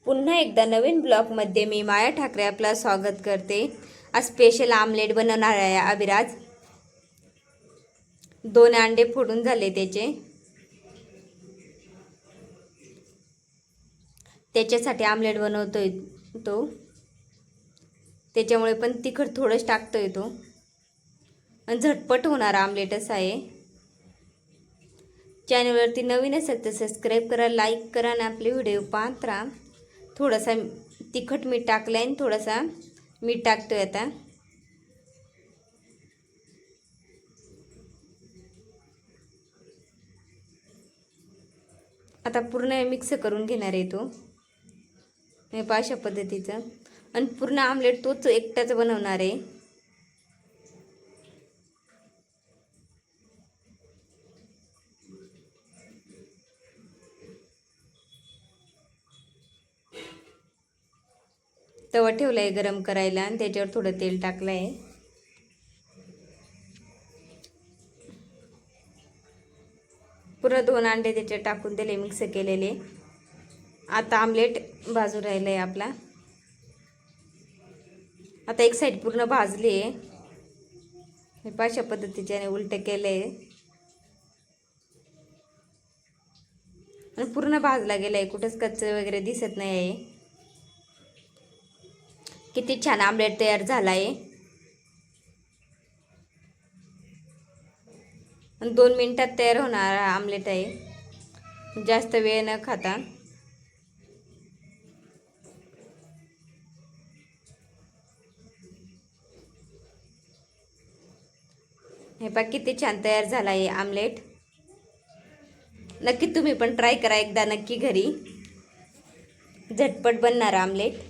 पुन्हा एकदा नवीन ब्लॉगमध्ये मी माया ठाकरे आपला स्वागत करते। आज स्पेशल आमलेट बनवणार आहे अभिराज। 2 अंडे फोडून झाले त्याच्यासाठी आमलेट बनवतोय तो। त्याच्यामुळे पण तिखट थोडंच टाकतोय तो आणि झटपट होणार आमलेटच आहे। चॅनलवरती नवीन असेल तर सबस्क्राइब करा, लाईक करा आणि आपले व्हिडिओ पाहत राहा। थोडासा तिखट मीठ टाकलं आहे, थोडासा मीठ टाकतोय आता। आता पूर्ण मिक्स करून घेणार आहे तो हे अशा पद्धतीचं। आणि पूर्ण आमलेट तोच एकटाच बनवणार आहे। तवा ठेवलाय गरम करायला आणि त्याच्यावर थोडं तेल टाकलंय। पूर्ण 2 अंडे त्याच्यात टाकून दिले, मिक्स केलेले। आता आमलेट भाजून राहिलंय आपला। आता एक साइड पूर्ण भाजली आहे, हे अशा पद्धतीने उलट केलंय आणि पूर्ण भाजला गेलाय, कुठेच कच्चं वगैरे दिसत नाही आहे। किती छान आमलेट तयार झालाय आणि 2 मिनिटात तयार होणार आमलेट आहे, जास्त वेळ न खाता। हे पहा किती छान तयार झाला आहे आमलेट। नक्की तुम्ही पण ट्राय करा एकदा नक्की घरी, झटपट बनणार आमलेट।